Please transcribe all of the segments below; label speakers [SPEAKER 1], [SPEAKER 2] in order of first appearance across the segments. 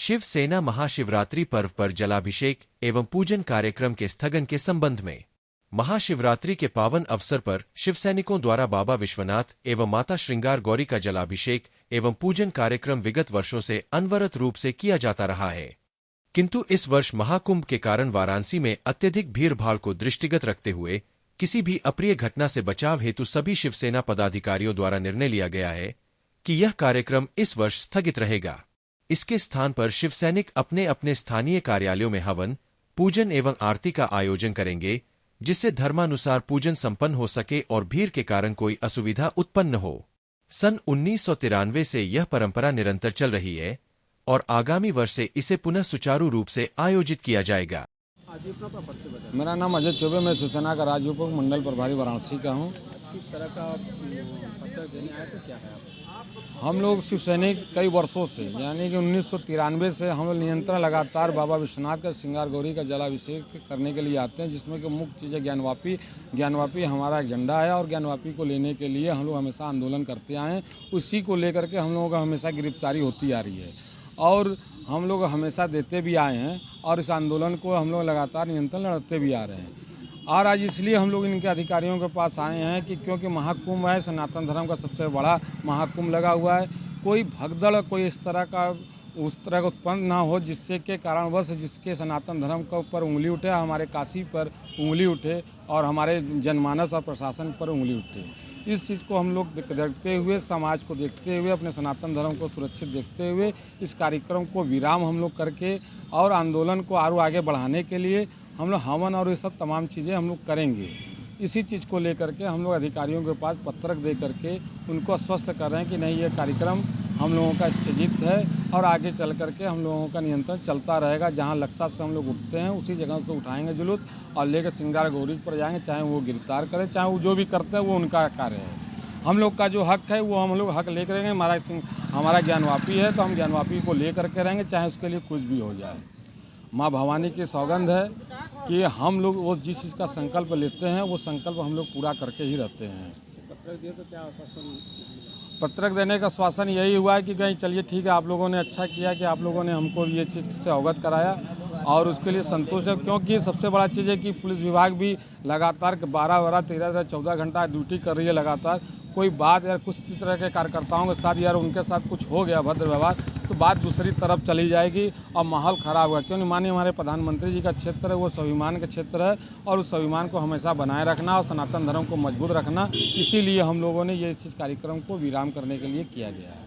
[SPEAKER 1] शिवसेना महाशिवरात्रि पर्व पर जलाभिषेक एवं पूजन कार्यक्रम के स्थगन के संबंध में महाशिवरात्रि के पावन अवसर पर शिवसैनिकों द्वारा बाबा विश्वनाथ एवं माता श्रृंगार गौरी का जलाभिषेक एवं पूजन कार्यक्रम विगत वर्षों से अनवरत रूप से किया जाता रहा है, किंतु इस वर्ष महाकुंभ के कारण वाराणसी में अत्यधिक भीड़भाड़ को दृष्टिगत रखते हुए किसी भी अप्रिय घटना से बचाव हेतु सभी शिवसेना पदाधिकारियों द्वारा निर्णय लिया गया है कि यह कार्यक्रम इस वर्ष स्थगित रहेगा। इसके स्थान पर शिवसैनिक अपने अपने स्थानीय कार्यालयों में हवन, पूजन एवं आरती का आयोजन करेंगे, जिससे धर्मानुसार पूजन संपन्न हो सके और भीड़ के कारण कोई असुविधा उत्पन्न हो। सन 1993 से यह परंपरा निरंतर चल रही है और आगामी वर्ष से इसे पुनः सुचारू रूप से आयोजित किया जाएगा।
[SPEAKER 2] मेरा नाम अजय चौबे, मैं शिवसेना का राज्य उप मंडल प्रभारी वाराणसी का हूँ।
[SPEAKER 3] किस तरह का पत्र देने आए तो क्या है?
[SPEAKER 2] हम लोग शिवसैनिक कई वर्षों से यानी कि 1993 से हम लोग निरंतर लगातार बाबा विश्वनाथ का श्रृंगार गौरी का जलाभिषेक करने के लिए आते हैं, जिसमें कि मुख्य चीज़ है ज्ञानवापी हमारा एजेंडा है और ज्ञानवापी को लेने के लिए हम लोग हमेशा आंदोलन करते आए हैं। उसी को लेकर के हम लोगों का हमेशा गिरफ्तारी होती आ रही है और हम लोग हमेशा देते भी आए हैं और इस आंदोलन को हम लोग लगातार निरंतर लड़ते भी आ रहे हैं। और आज इसलिए हम लोग इनके अधिकारियों के पास आए हैं कि क्योंकि महाकुंभ है, सनातन धर्म का सबसे बड़ा महाकुंभ लगा हुआ है, कोई भगदड़ कोई इस तरह का उस तरह का उत्पन्न ना हो जिससे के कारणवश जिसके सनातन धर्म के ऊपर उंगली उठे, हमारे काशी पर उंगली उठे और हमारे जनमानस और प्रशासन पर उंगली उठे। इस चीज़ को हम लोग देखते हुए, समाज को देखते हुए, अपने सनातन धर्म को सुरक्षित देखते हुए इस कार्यक्रम को विराम हम लोग करके और आंदोलन को और आगे बढ़ाने के लिए हम लोग हवन और ये सब तमाम चीज़ें हम लोग करेंगे। इसी चीज़ को लेकर के हम लोग अधिकारियों के पास पत्रक दे करके उनको आश्वस्त कर रहे हैं कि नहीं, ये कार्यक्रम हम लोगों का स्थगित है और आगे चल करके हम लोगों का नियंत्रण चलता रहेगा। जहां लक्सा से हम लोग उठते हैं उसी जगह से उठाएंगे जुलूस और लेकर श्रृंगार गौरी पर जाएंगे, चाहे वो गिरफ्तार करें, चाहे वो जो भी करते हैं वो उनका कार्य है। हम लोग का जो हक है वो हम लोग हक लेकर रहेंगे। हमारा ज्ञानवापी है तो हम ज्ञानवापी को ले करके रहेंगे, चाहे उसके लिए कुछ भी हो जाए। माँ भवानी की सौगंध है कि हम लोग वो जिस चीज़ का संकल्प लेते हैं वो संकल्प हम लोग पूरा करके ही रहते हैं।
[SPEAKER 3] पत्रक दिए तो क्या आश्वासन?
[SPEAKER 2] पत्रक देने का आश्वासन यही हुआ है कि कहीं चलिए ठीक है, आप लोगों ने अच्छा किया कि आप लोगों ने हमको ये चीज़ से अवगत कराया और उसके लिए संतुष्ट है। क्योंकि सबसे बड़ा चीज़ है कि पुलिस विभाग भी लगातार 12, 13, 14 घंटा ड्यूटी कर रही है लगातार। कोई बात या कुछ इस तरह के कार्यकर्ताओं के साथ यार उनके साथ कुछ हो गया भद्र व्यवहार तो बात दूसरी तरफ चली जाएगी और माहौल ख़राब होगा। क्योंकि मानिए हमारे प्रधानमंत्री जी का क्षेत्र है, वो स्वाभिमान का क्षेत्र है और उस स्वाभिमान को हमेशा बनाए रखना और सनातन धर्म को मजबूत रखना, इसीलिए हम लोगों ने ये चीज़ कार्यक्रम को विराम करने के लिए किया गया है।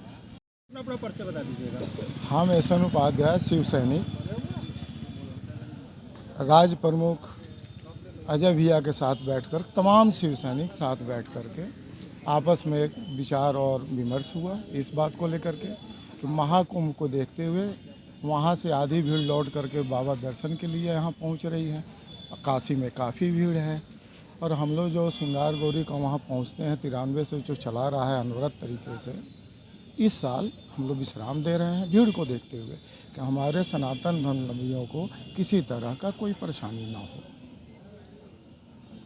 [SPEAKER 3] अपना परिचय बता दीजिएगा।
[SPEAKER 4] हम एसएन उपाध्याय, शिव सैनिक, राज्य प्रमुख अजय भैया के साथ बैठकर तमाम शिव सैनिक साथ बैठ कर के आपस में एक विचार और विमर्श हुआ इस बात को लेकर के कि महाकुंभ को देखते हुए वहाँ से आधी भीड़ लौट करके बाबा दर्शन के लिए यहाँ पहुँच रही है। काशी में काफ़ी भीड़ है और हम लोग जो श्रृंगार गौरी का वहाँ पहुँचते हैं 93 से जो चला रहा है अनवरत तरीके से, इस साल हम लोग विश्राम दे रहे हैं भीड़ को देखते हुए कि हमारे सनातन धर्मावलंबियों को किसी तरह का कोई परेशानी ना हो।